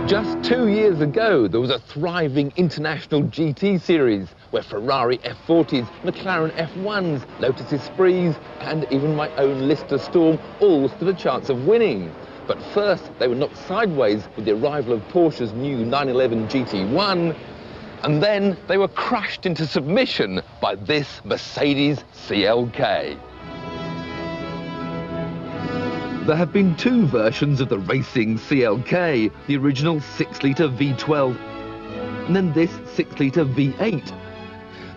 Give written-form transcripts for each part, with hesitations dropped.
Just 2 years ago, there was a thriving international GT series where Ferrari F40s, McLaren F1s, Lotus Esprits and even my own Lister Storm all stood a chance of winning. But first, they were knocked sideways with the arrival of Porsche's new 911 GT1, and then they were crushed into submission by this Mercedes CLK. There have been two versions of the racing CLK, the original 6-litre V12 and then this 6-litre V8.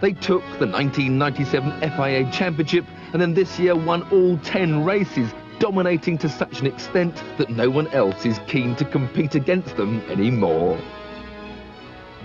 They took the 1997 FIA Championship and then this year won all 10 races, dominating to such an extent that no one else is keen to compete against them anymore.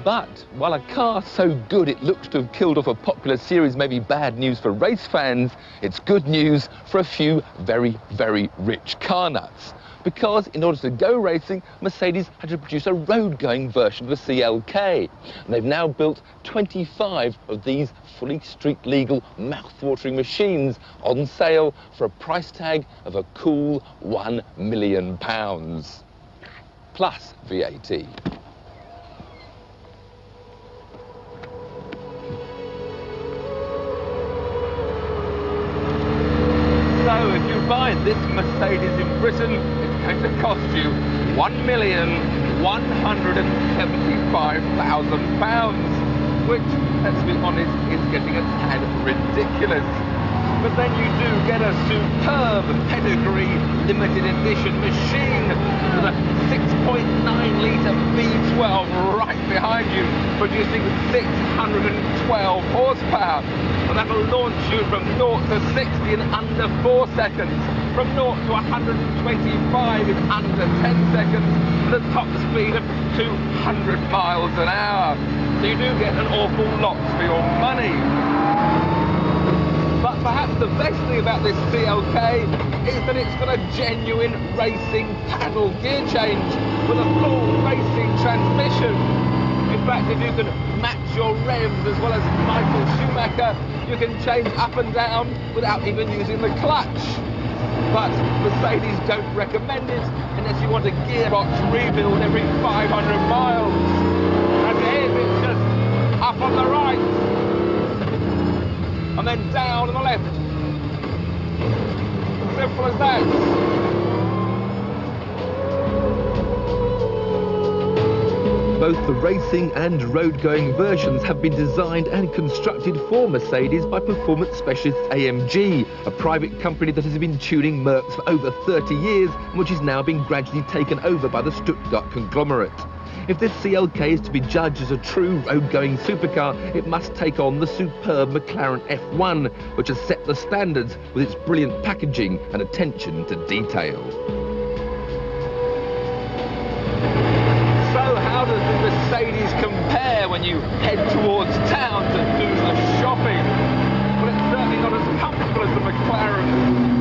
But while a car so good it looks to have killed off a popular series may be bad news for race fans, it's good news for a few very, very rich car nuts. Because in order to go racing, Mercedes had to produce a road-going version of the CLK. And they've now built 25 of these fully street-legal, mouth-watering machines on sale for a price tag of a cool £1 million. Plus VAT. So if you buy this Mercedes in Britain, it's going to cost you £1,175,000, which, let's be honest, is getting a tad ridiculous. But then you do get a superb pedigree limited edition machine with a 6.9-litre V12 right behind you, producing 612 horsepower. And that'll launch you from 0 to 60 in under 4 seconds, from 0 to 125 in under 10 seconds, with a top speed of 200 miles an hour. So you do get an awful lot for your money. But perhaps the best thing about this CLK is that it's got a genuine racing paddle gear change with a full racing transmission. In fact, if you can match your revs as well as Michael Schumacher, you can change up and down without even using the clutch. But Mercedes don't recommend it unless you want a gearbox rebuild every 500 miles. And here's it just up on the right. And then down on the left. Simple as that. Both the racing and road-going versions have been designed and constructed for Mercedes by performance specialist AMG, a private company that has been tuning Mercs for over 30 years and which is now being gradually taken over by the Stuttgart conglomerate. If this CLK is to be judged as a true road-going supercar, it must take on the superb McLaren F1, which has set the standards with its brilliant packaging and attention to detail. So how does the Mercedes compare when you head towards town to do the shopping? Well, it's certainly not as comfortable as the McLaren.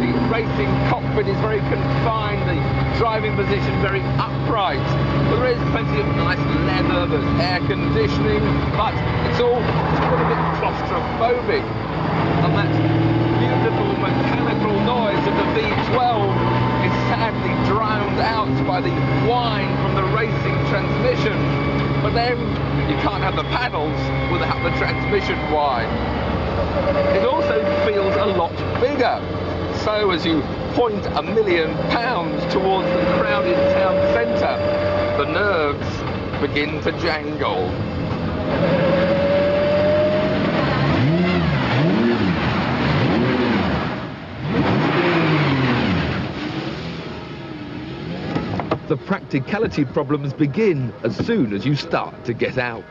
The racing cockpit is very confined, the driving position very upright. But there is plenty of nice leather, there's air conditioning, but it's all a little bit claustrophobic. And that beautiful mechanical noise of the V12 is sadly drowned out by the whine from the racing transmission. But then you can't have the paddles without the transmission whine. It also feels a lot bigger. So as you point £1 million towards the crowded town centre, the nerves begin to jangle. The practicality problems begin as soon as you start to get out.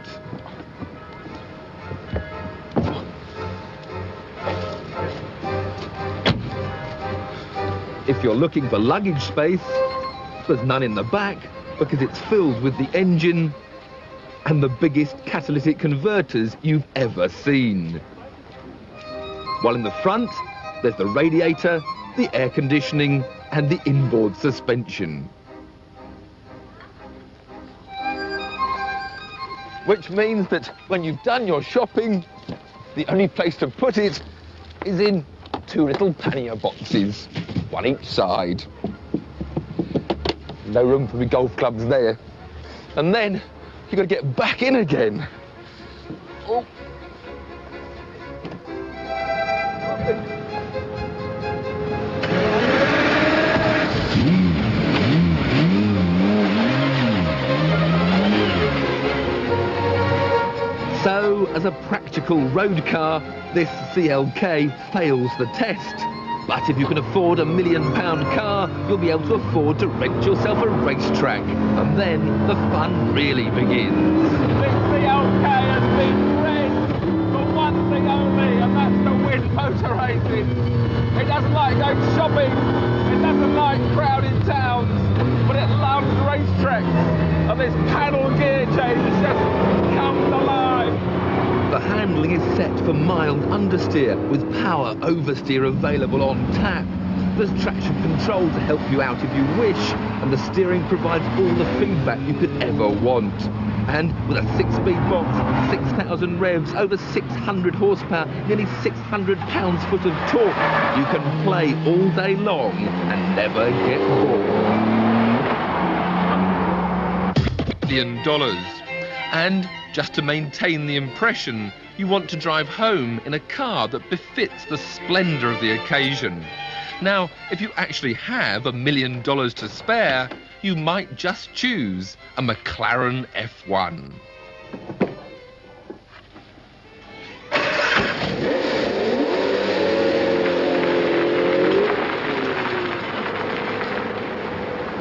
If you're looking for luggage space, there's none in the back because it's filled with the engine and the biggest catalytic converters you've ever seen. While in the front, there's the radiator, the air conditioning and the inboard suspension. Which means that when you've done your shopping, the only place to put it is in two little pannier boxes, one each side. No room for the golf clubs there. and then you've got to get back in again. Oh. So, as a practical road car, this CLK fails the test. But if you can afford a £1 million car, you'll be able to afford to rent yourself a racetrack. And then the fun really begins. This CLK has been bred for one thing only, and that's to win motor racing. It doesn't like going shopping, it doesn't like crowded towns, but it loves racetracks. And this paddle gear change just comes alive. The handling is set for mild understeer with power oversteer available on tap. There's traction control to help you out if you wish, and the steering provides all the feedback you could ever want. And with a 6-speed box, 6,000 revs, over 600 horsepower, nearly 600 pounds-foot of torque, you can play all day long and never get bored. $1 million. And just to maintain the impression, you want to drive home in a car that befits the splendour of the occasion. Now, if you actually have $1 million to spare, you might just choose a McLaren F1.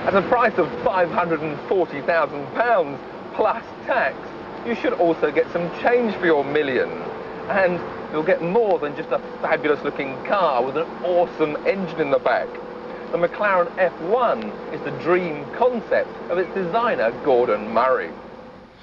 At a price of £540,000 plus tax, you should also get some change for your million. And you'll get more than just a fabulous looking car with an awesome engine in the back. The McLaren F1 is the dream concept of its designer, Gordon Murray.